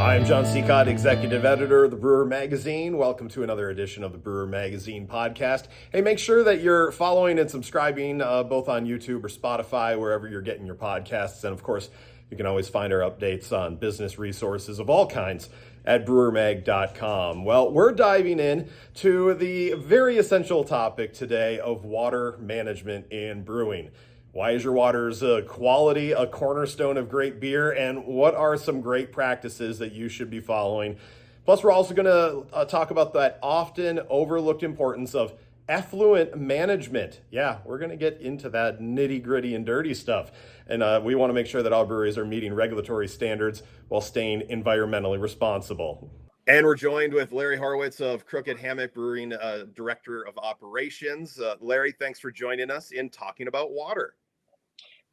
I'm John Seacott, Executive Editor of the Brewer Magazine. Welcome to another edition of the Brewer Magazine podcast. Hey, make sure that you're following and subscribing both on YouTube or Spotify, wherever you're getting your podcasts. And of course, you can always find our updates on business resources of all kinds at brewermag.com. Well, we're diving in to the very essential topic today of water management in brewing. Why is your water's quality a cornerstone of great beer? And what are some great practices that you should be following? Plus, we're also going to talk about that often overlooked importance of effluent management. Yeah, we're going to get into that nitty gritty and dirty stuff. And we want to make sure that all breweries are meeting regulatory standards while staying environmentally responsible. And we're joined with Larry Horwitz of Crooked Hammock Brewing, Director of Operations. Larry, thanks for joining us in talking about water.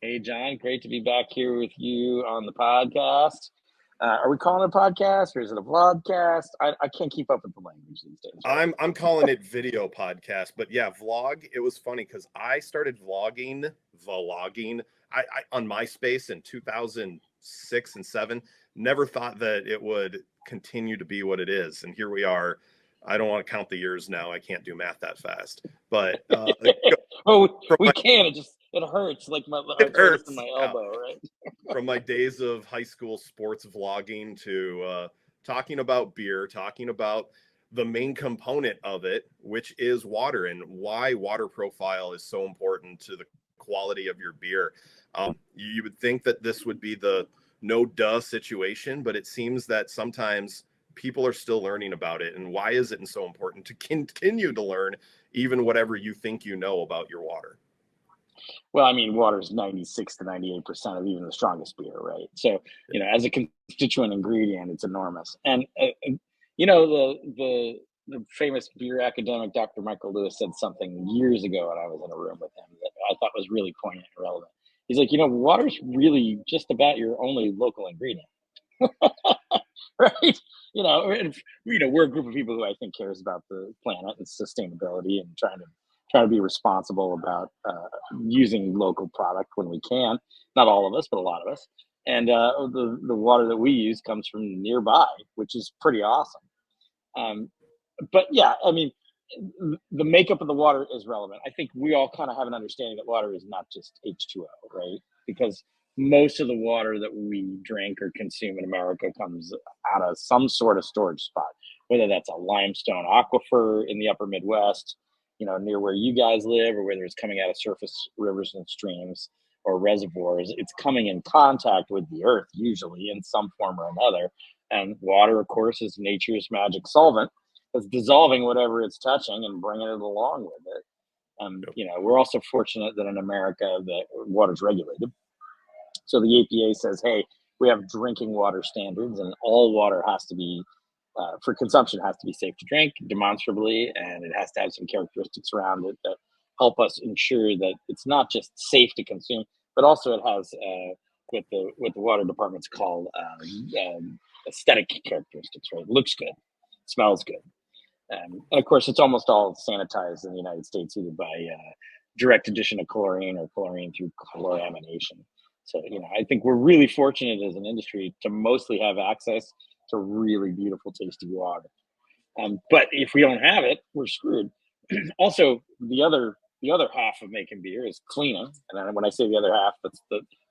Hey, John, great to be back here with you on the podcast. Are we calling it a podcast or is it a vlogcast? I can't keep up with the language these days. Right? I'm calling it video podcast, but yeah, vlog. It was funny because I started vlogging I on MySpace in 2006 and 7. Never thought that it would continue to be what it is, and here we are. I don't want to count the years now. I can't do math that fast, but we can. It hurts like it hurts in my elbow, right? From my days of high school sports vlogging to talking about beer, talking about the main component of it, which is water, and why water profile is so important to the quality of your beer. You would think that this would be the no duh situation, but it seems that sometimes people are still learning about it. And why is it so important to continue to learn even whatever you think you know about your water? Well, I mean, water is 96 to 98% of even the strongest beer, right? So, as a constituent ingredient, it's enormous. And, the famous beer academic, Dr. Michael Lewis, said something years ago when I was in a room with him that I thought was really poignant and relevant. He's like, water's really just about your only local ingredient. Right? We're a group of people who I think cares about the planet and sustainability and trying to be responsible about using local product when we can. Not all of us, but a lot of us. And the water that we use comes from nearby, which is pretty awesome. But yeah, I mean, the makeup of the water is relevant. I think we all kind of have an understanding that water is not just H2O, right? Because most of the water that we drink or consume in America comes out of some sort of storage spot, whether that's a limestone aquifer in the upper Midwest, near where you guys live, or whether it's coming out of surface rivers and streams or reservoirs. It's coming in contact with the earth, usually in some form or another. And water, of course, is nature's magic solvent that's dissolving whatever it's touching and bringing it along with it. We're also fortunate that in America, the water's regulated. So the EPA says, hey, we have drinking water standards, and all water has to be, for consumption, has to be safe to drink demonstrably, and it has to have some characteristics around it that help us ensure that it's not just safe to consume, but also it has what the water departments call aesthetic characteristics, right? It looks good, smells good. And of course, it's almost all sanitized in the United States, either by direct addition of chlorine or chlorine through chloramination. So, I think we're really fortunate as an industry to mostly have access to really beautiful, tasty water. But if we don't have it, we're screwed. Also, the other half of making beer is cleaning. And then when I say the other half,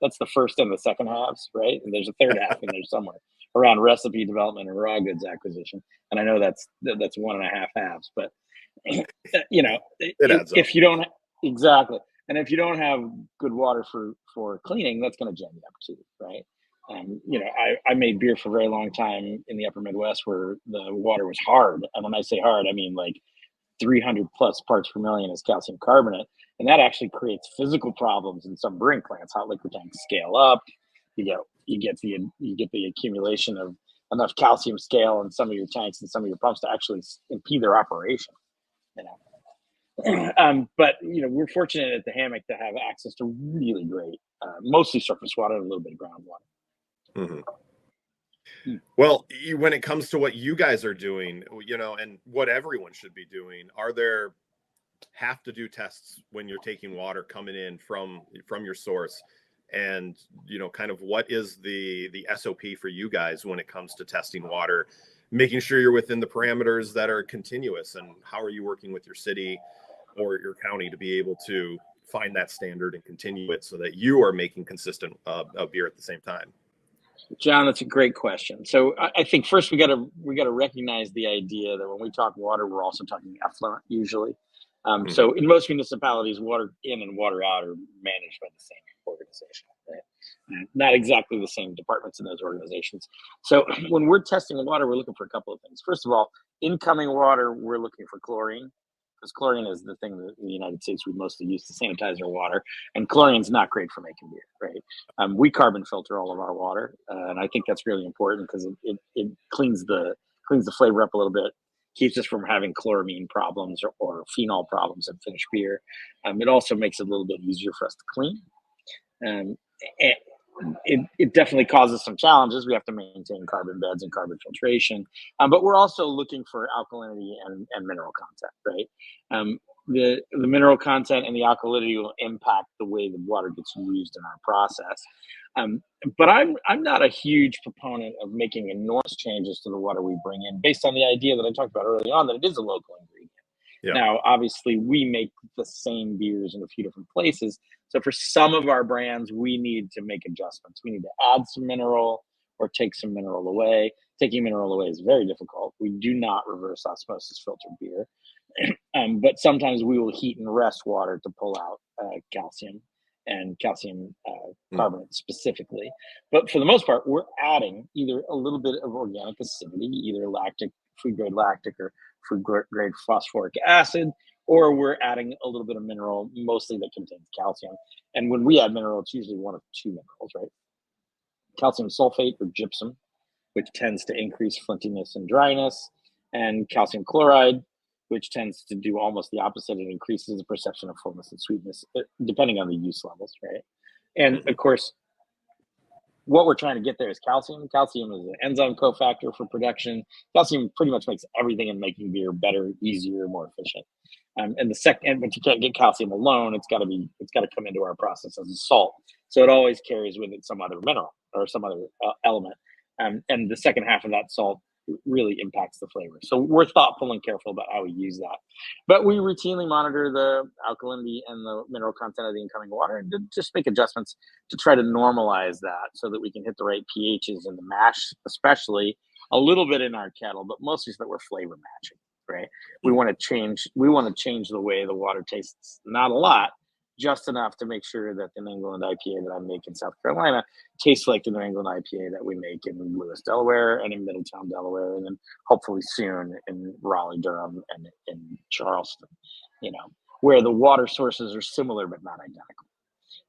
that's the first and the second halves, right? And there's a third half in there somewhere around recipe development and raw goods acquisition. And I know that's 1.5 halves, but if you don't exactly. And if you don't have good water for cleaning, that's going to jam you up too, right? I made beer for a very long time in the upper Midwest where the water was hard. And when I say hard, I mean like 300 plus parts per million is calcium carbonate. And that actually creates physical problems in some brewing plants. Hot liquor tanks scale up. You get the accumulation of enough calcium scale in some of your tanks and some of your pumps to actually impede their operation. But we're fortunate at the Hammock to have access to really great, mostly surface water and a little bit of groundwater. Mm-hmm. Well, when it comes to what you guys are doing, and what everyone should be doing, are there have to do tests when you're taking water coming in from your source and kind of what is the SOP for you guys when it comes to testing water, making sure you're within the parameters that are continuous, and how are you working with your city or your county to be able to find that standard and continue it so that you are making consistent beer at the same time? John, that's a great question. So I think first we got to recognize the idea that when we talk water, we're also talking effluent usually. So in most municipalities, water in and water out are managed by the same organization, right? Not exactly the same departments in those organizations. So when we're testing water, we're looking for a couple of things. First of all, incoming water, we're looking for chlorine, because chlorine is the thing that in the United States we mostly use to sanitize our water, and chlorine's not great for making beer, right? We carbon filter all of our water, and I think that's really important because it cleans the flavor up a little bit, keeps us from having chloramine problems or phenol problems in finished beer. It also makes it a little bit easier for us to clean. And it definitely causes some challenges. We have to maintain carbon beds and carbon filtration, but we're also looking for alkalinity and mineral content, right? The mineral content and the alkalinity will impact the way the water gets used in our process. But I'm not a huge proponent of making enormous changes to the water we bring in, based on the idea that I talked about early on, that it is a local ingredient. Yeah. Now, obviously, we make the same beers in a few different places. So for some of our brands, we need to make adjustments. We need to add some mineral or take some mineral away. Taking mineral away is very difficult. We do not reverse osmosis filter beer. But sometimes we will heat and rest water to pull out calcium and calcium carbonate specifically. But for the most part, we're adding either a little bit of organic acidity, either lactic, food grade lactic, or food grade phosphoric acid, or we're adding a little bit of mineral, mostly that contains calcium. And when we add mineral, it's usually one of two minerals, right? Calcium sulfate or gypsum, which tends to increase flintiness and dryness, and calcium chloride, which tends to do almost the opposite. It increases the perception of fullness and sweetness, depending on the use levels, right? And of course, what we're trying to get there is calcium. Calcium is an enzyme cofactor for production. Calcium pretty much makes everything in making beer better, easier, more efficient. But you can't get calcium alone. It's got to come into our process as a salt. So it always carries with it some other mineral or some other element. And the second half of that salt really impacts the flavor. So we're thoughtful and careful about how we use that. But we routinely monitor the alkalinity and the mineral content of the incoming water and just make adjustments to try to normalize that so that we can hit the right pHs in the mash, especially a little bit in our kettle, but mostly so that we're flavor matching, right? We want to change the way the water tastes, not a lot, just enough to make sure that the New England IPA that I make in South Carolina tastes like the New England IPA that we make in Lewis, Delaware, and in Middletown, Delaware, and then hopefully soon in Raleigh, Durham, and in Charleston, where the water sources are similar but not identical.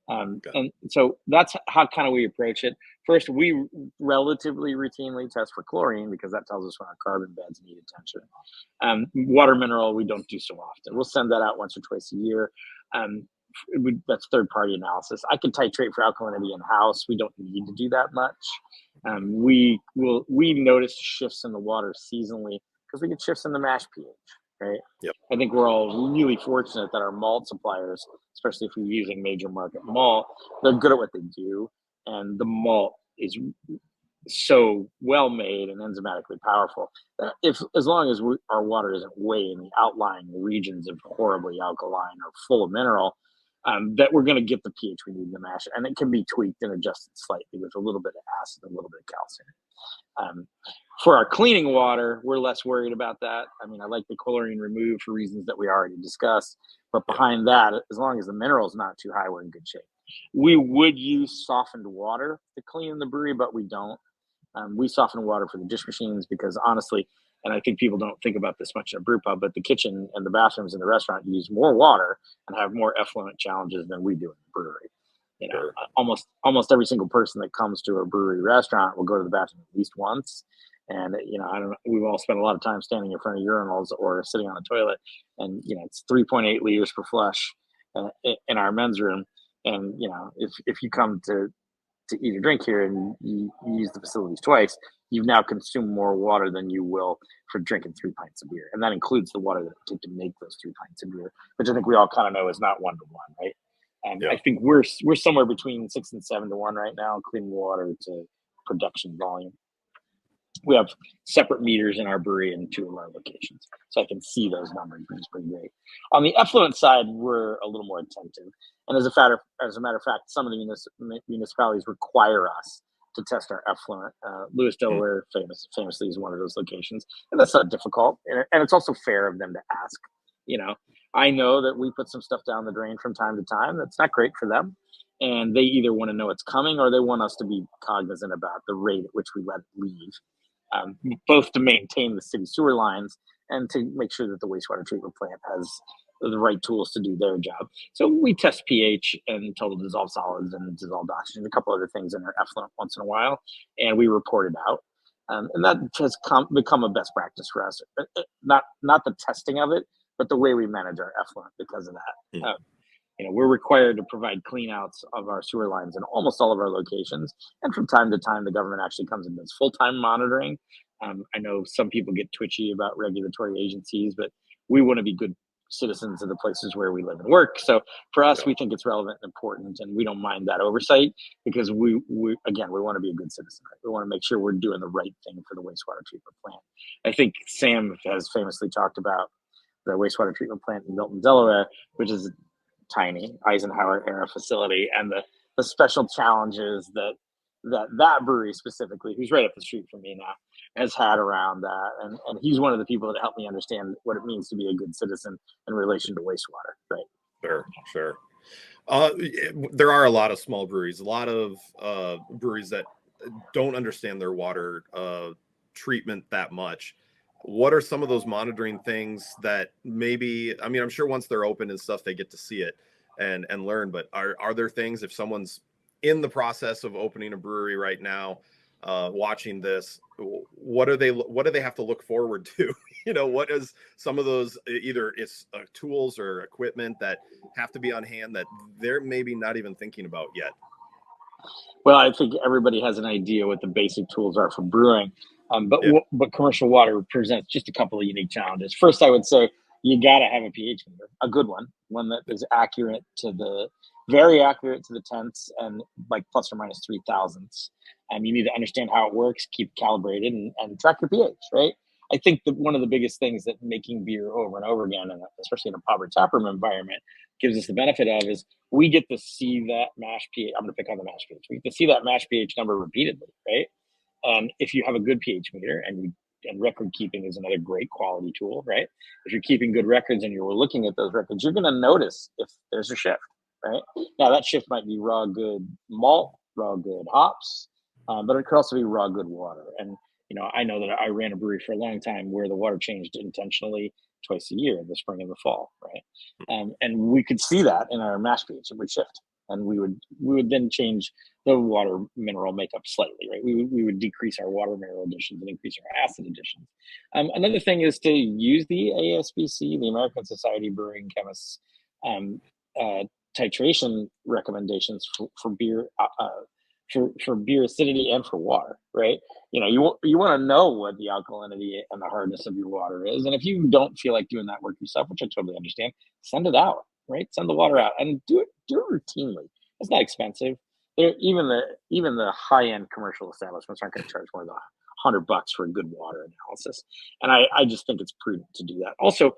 And so that's how kind of we approach it. First, we relatively routinely test for chlorine because that tells us when our carbon beds need attention. Water mineral, we don't do so often. We'll send that out once or twice a year. That's third-party analysis. I can titrate for alkalinity in-house. We don't need to do that much. We notice shifts in the water seasonally because we get shifts in the mash pH, right? Yep. I think we're all really fortunate that our malt suppliers, especially if we're using major market malt, they're good at what they do, and the malt is so well made and enzymatically powerful. As long as our water isn't way in the outlying regions of horribly alkaline or full of mineral, that we're going to get the pH we need in the mash, and it can be tweaked and adjusted slightly with a little bit of acid and a little bit of calcium. For our cleaning water, we're less worried about that. I mean, I like the chlorine removed for reasons that we already discussed, but behind that, as long as the mineral is not too high, we're in good shape. We would use softened water to clean the brewery, but we don't. We soften water for the dish machines because honestly, and I think people don't think about this much in a brew pub, but the kitchen and the bathrooms in the restaurant use more water and have more effluent challenges than we do in the brewery. Sure. Almost every single person that comes to a brewery restaurant will go to the bathroom at least once. And, we've all spent a lot of time standing in front of urinals or sitting on a toilet, and, it's 3.8 liters per flush in our men's room. And, if you come to eat or drink here and you use the facilities twice, you've now consumed more water than you will for drinking 3 pints of beer. And that includes the water that it took to make those 3 pints of beer, which I think we all kind of know is not 1-to-1, right? I think we're somewhere between 6 and 7 to 1 right now, clean water to production volume. We have separate meters in our brewery and 2 of our locations, so I can see those numbers, which is pretty great. On the effluent side, we're a little more attentive, and as a matter of fact, some of the municipalities require us to test our effluent. Lewis, Delaware, famously is one of those locations, and that's not difficult, and it's also fair of them to ask. I know that we put some stuff down the drain from time to time that's not great for them, and they either want to know it's coming or they want us to be cognizant about the rate at which we let it leave. Both to maintain the city sewer lines and to make sure that the wastewater treatment plant has the right tools to do their job. So we test pH and total dissolved solids and dissolved oxygen, a couple other things in our effluent once in a while, and we report it out. And that has become a best practice for us. Not the testing of it, but the way we manage our effluent because of that. We're required to provide clean outs of our sewer lines in almost all of our locations. And from time to time, the government actually comes and does full-time monitoring. I know some people get twitchy about regulatory agencies, but we want to be good citizens of the places where we live and work. So for us, we think it's relevant and important, and we don't mind that oversight because we want to be a good citizen. Right? We want to make sure we're doing the right thing for the wastewater treatment plant. I think Sam has famously talked about the wastewater treatment plant in Milton, Delaware, which is tiny Eisenhower era facility, and the special challenges that brewery specifically, who's right up the street from me now, has had around that, and he's one of the people that helped me understand what it means to be a good citizen in relation to wastewater. Right. Sure. There are a lot of small breweries, a lot of breweries that don't understand their water treatment that much. What are some of those monitoring things that maybe, I'm sure once they're open and stuff, they get to see it and learn, but are there things, if someone's in the process of opening a brewery right now, watching this, what do they have to look forward to? What is some of those, either it's tools or equipment that have to be on hand that they're maybe not even thinking about yet? Well, I think everybody has an idea what the basic tools are for brewing. But commercial water presents just a couple of unique challenges. First, I would say you got to have a pH meter, a good one that is very accurate to the tenths and like plus or minus 3 thousandths. You need to understand how it works, keep calibrated, and track your pH, right? I think that one of the biggest things that making beer over and over again, and especially in a pub or taproom environment, gives us the benefit of is we get to see that mash pH. I'm going to pick on the mash pH. We get to see that mash pH number repeatedly, right? And if you have a good pH meter, and record keeping is another great quality tool, right? If you're keeping good records and you're looking at those records, you're going to notice if there's a shift, right? Now that shift might be raw good malt, raw good hops, but it could also be raw good water. And I know that I ran a brewery for a long time where the water changed intentionally twice a year, in the spring and the fall, right? And we could see that in our mash pH. It would shift, and we would then change the water mineral makeup slightly, right? We would decrease our water mineral additions and increase our acid additions. Another thing is to use the ASBC, the American Society of Brewing Chemists, titration recommendations for beer, for beer acidity and for water, right? You want to know what the alkalinity and the hardness of your water is, and if you don't feel like doing that work yourself, which I totally understand, send it out, right? Send the water out and do it routinely. It's not expensive. Even the high-end commercial establishments aren't going to charge more than $100 for a good water analysis, and I just think it's prudent to do that. Also,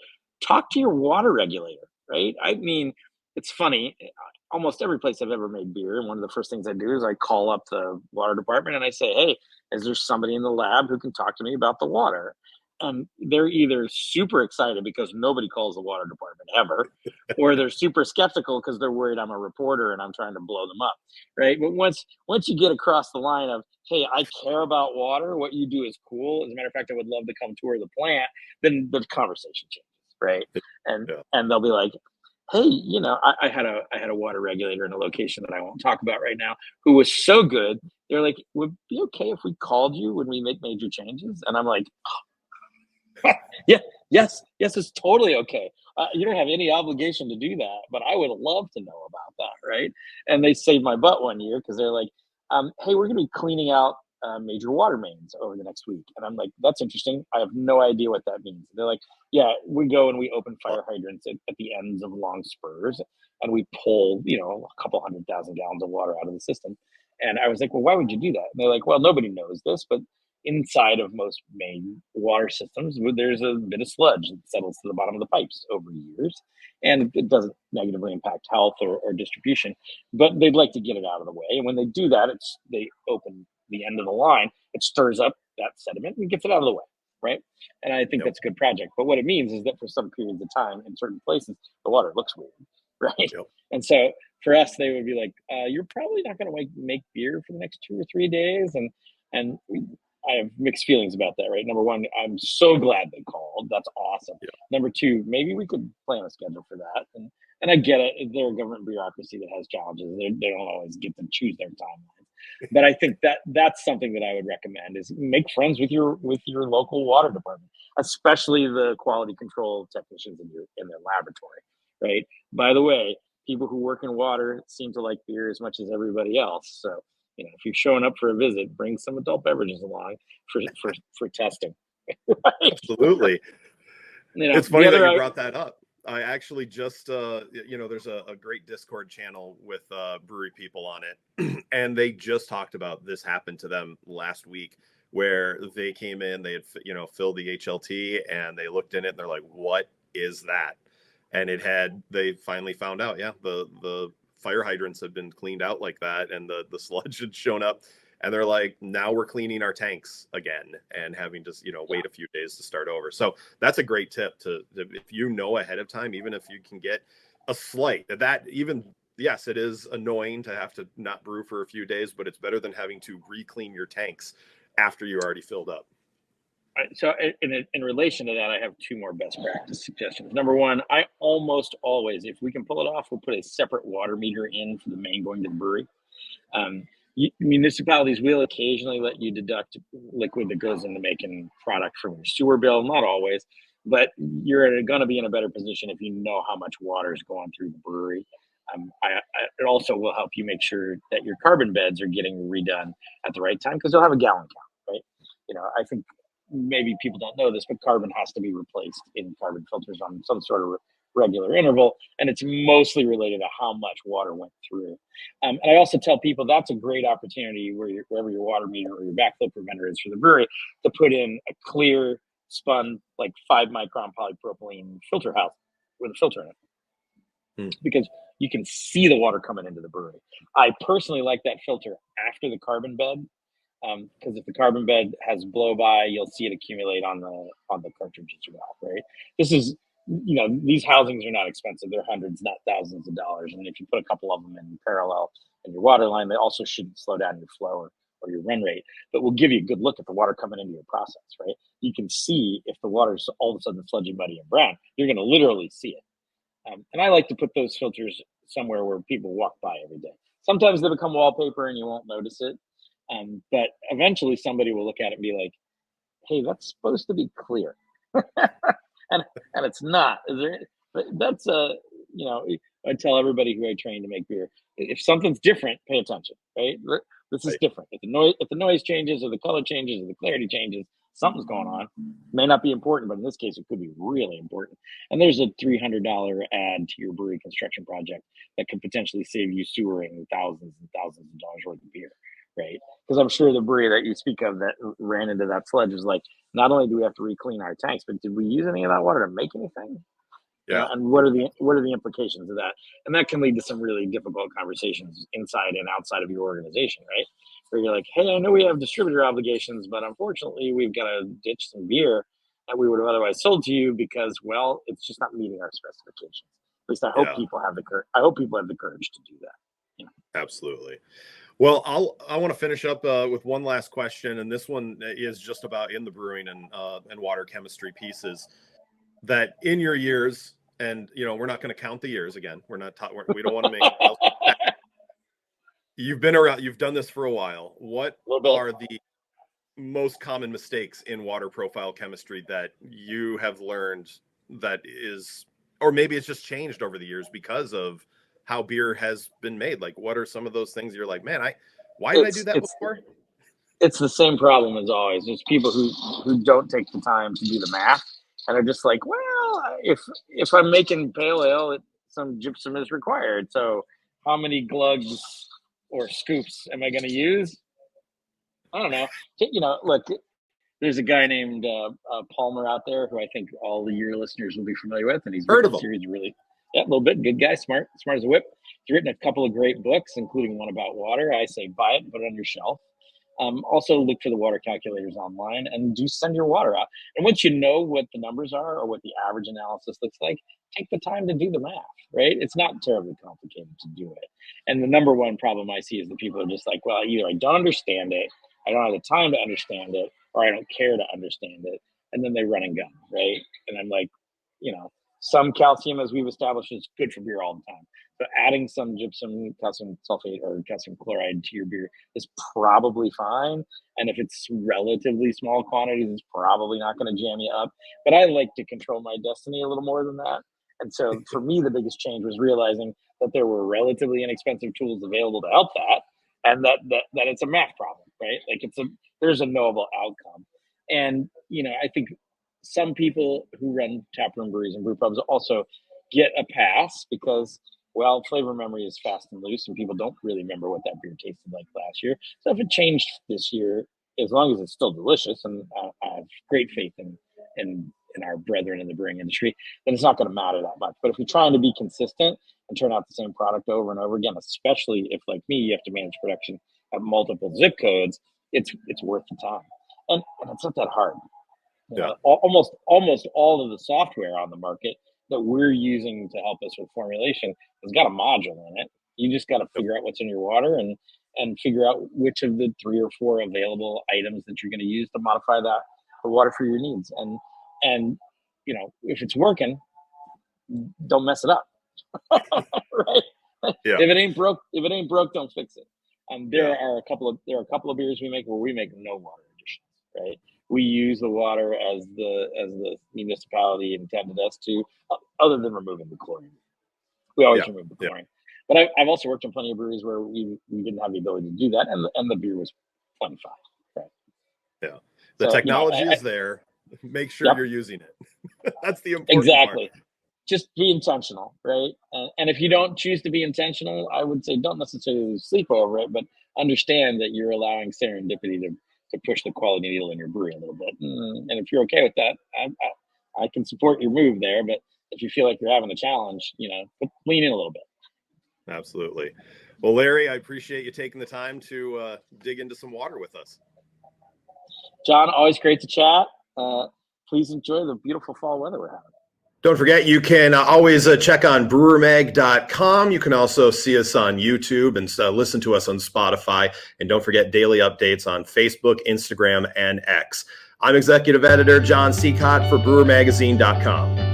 talk to your water regulator, right? It's funny. Almost every place I've ever made beer, and one of the first things I do is I call up the water department and I say, "Hey, is there somebody in the lab who can talk to me about the water?" And they're either super excited because nobody calls the water department ever, or they're super skeptical because they're worried I'm a reporter and I'm trying to blow them up, right? But once you get across the line of, hey, I care about water, what you do is cool. As a matter of fact, I would love to come tour the plant. Then the conversation changes, right? And they'll be like, hey, I had a water regulator in a location that I won't talk about right now, who was so good. They're like, would it be okay if we called you when we make major changes? And I'm like, yes, it's totally okay. You don't have any obligation to do that, but I would love to know about that, right? And they saved my butt one year because they're like, hey, we're going to be cleaning out major water mains over the next week. And I'm like, that's interesting. I have no idea what that means. They're like, yeah, we go and we open fire hydrants at the ends of long spurs. and we pull, a couple 100,000 gallons of water out of the system. And I was like, well, why would you do that? And they're like, well, nobody knows this, but inside of most main water systems, there's a bit of sludge that settles to the bottom of the pipes over years, and it doesn't negatively impact health or distribution, but they'd like to get it out of the way. And when they do that, they open the end of the line, it stirs up that sediment and gets it out of the way, right? And I think Yep. that's a good project. But what it means is that for some periods of time in certain places, the water looks weird, right? Yep. And so for us, they would be like, "You're probably not going to make beer for the next 2 or 3 days," and I have mixed feelings about that, right? Number one, I'm so glad they called. That's awesome. Yeah. Number two, maybe we could plan a schedule for that. And I get it. They're a government bureaucracy that has challenges. They don't always get to choose their timelines. But I think that's something that I would recommend is make friends with your local water department, especially the quality control technicians in their laboratory, right? By the way, people who work in water seem to like beer as much as everybody else. So if you're showing up for a visit, bring some adult beverages along for testing. Right? Absolutely. It's funny that you brought that up. I actually just, there's a great Discord channel with brewery people on it, and they just talked about this happened to them last week, where they came in, they had, filled the HLT, and they looked in it, and they're like, "What is that?" And they finally found out, the fire hydrants have been cleaned out like that, and the sludge had shown up, and they're like, now we're cleaning our tanks again and having to wait a few days to start over. So that's a great tip to if you know ahead of time, even if you can get a slight that even, yes, it is annoying to have to not brew for a few days, but it's better than having to re-clean your tanks after you're already filled up. So in relation to that, I have 2 more best practice suggestions. Number one, I almost always, if we can pull it off, we'll put a separate water meter in for the main going to the brewery. Municipalities will occasionally let you deduct liquid that goes into making product from your sewer bill. Not always, but you're going to be in a better position if you know how much water is going through the brewery. It also will help you make sure that your carbon beds are getting redone at the right time, because you'll have a gallon count, right? I think maybe people don't know this, but carbon has to be replaced in carbon filters on some sort of regular interval, and it's mostly related to how much water went through. And I also tell people that's a great opportunity wherever your water meter or your backflow preventer is for the brewery, to put in a clear spun, like 5-micron polypropylene filter house with a filter in it, because you can see the water coming into the brewery. I personally like that filter after the carbon bed, because if the carbon bed has blow by, you'll see it accumulate on the cartridge as well, right? This is, these housings are not expensive. They're hundreds, not thousands of dollars. And if you put a couple of them in parallel in your water line, they also shouldn't slow down your flow or your run rate, but will give you a good look at the water coming into your process, right? You can see if the water's all of a sudden sludgy, muddy, and brown. You're going to literally see it. And I like to put those filters somewhere where people walk by every day. Sometimes they become wallpaper and you won't notice it. But eventually somebody will look at it and be like, "Hey, that's supposed to be clear." and it's not. But that's I tell everybody who I train to make beer, if something's different, pay attention, right? This is different. If the noise changes or the color changes or the clarity changes, something's going on. It may not be important, but in this case, it could be really important. And there's a $300 add to your brewery construction project that could potentially save you sewering thousands and thousands of dollars worth of beer. Right? Because I'm sure the brewery that you speak of that ran into that sludge is like, not only do we have to re-clean our tanks, but did we use any of that water to make anything? Yeah. And what are the implications of that? And that can lead to some really difficult conversations inside and outside of your organization, right? Where you're like, "Hey, I know we have distributor obligations, but unfortunately, we've got to ditch some beer that we would have otherwise sold to you because, well, it's just not meeting our specifications." At least I hope people have the courage. I hope people have the courage to do that. Absolutely. Well, I want to finish up with one last question, and this one is just about in the brewing and water chemistry pieces. That in your years, and we're not going to count the years again. We don't want to make. You've been around. You've done this for a while. What are the most common mistakes in water profile chemistry that you have learned that is, or maybe it's just changed over the years because of how beer has been made? Like, what are some of those things you're like, man, why did I do that before? It's the same problem as always. There's people who don't take the time to do the math and are just like, well, if I'm making pale ale at some gypsum is required. So how many glugs or scoops am I going to use? I don't know. Look, there's a guy named Palmer out there who I think all of your listeners will be familiar with, and he's Heard written of a series a little bit. Good guy, smart as a whip. He's written a couple of great books, including one about water. I say buy it, put it on your shelf. Also look for the water calculators online and do send your water out. And once you know what the numbers are or what the average analysis looks like, take the time to do the math, right? It's not terribly complicated to do it. And the number one problem I see is that people are just like, well, either I don't understand it, I don't have the time to understand it, or I don't care to understand it. And then they run and gun, right? And I'm like, some calcium, as we've established, is good for beer all the time. So adding some gypsum, calcium sulfate, or calcium chloride to your beer is probably fine. And if it's relatively small quantities, it's probably not going to jam you up. But I like to control my destiny a little more than that. And so for me, the biggest change was realizing that there were relatively inexpensive tools available to help that, and that it's a math problem, right? Like there's a knowable outcome. And I think some people who run taproom breweries and brew pubs also get a pass because, well, flavor memory is fast and loose, and people don't really remember what that beer tasted like last year. So if it changed this year, as long as it's still delicious, and I have great faith in our brethren in the brewing industry, then it's not going to matter that much. But if you're trying to be consistent and turn out the same product over and over again, especially if, like me, you have to manage production at multiple zip codes, it's worth the time. And it's not that hard. Almost all of the software on the market that we're using to help us with formulation has got a module in it. You just got to figure out what's in your water and figure out which of the 3 or 4 available items that you're going to use to modify the water for your needs. And if it's working, don't mess it up. Right? Yeah. If it ain't broke, don't fix it. There are a couple of beers we make where we make no water additions, right? We use the water as the municipality intended us to, other than removing the chlorine. We always remove the chlorine. But I've also worked in plenty of breweries where we didn't have the ability to do that, and the beer was plenty fine. Right? Yeah, the technology is there. Make sure you're using it. That's the important exactly. part. Just be intentional, right? And if you don't choose to be intentional, I would say don't necessarily lose sleep over it, but understand that you're allowing serendipity to push the quality needle in your brewery a little bit. And if you're okay with that, I can support your move there. But if you feel like you're having a challenge, lean in a little bit. Absolutely. Well, Larry, I appreciate you taking the time to dig into some water with us. John, always great to chat. Please enjoy the beautiful fall weather we're having. Don't forget, you can always check on brewermag.com. You can also see us on YouTube and listen to us on Spotify. And don't forget daily updates on Facebook, Instagram, and X. I'm Executive Editor John Seacott for brewermagazine.com.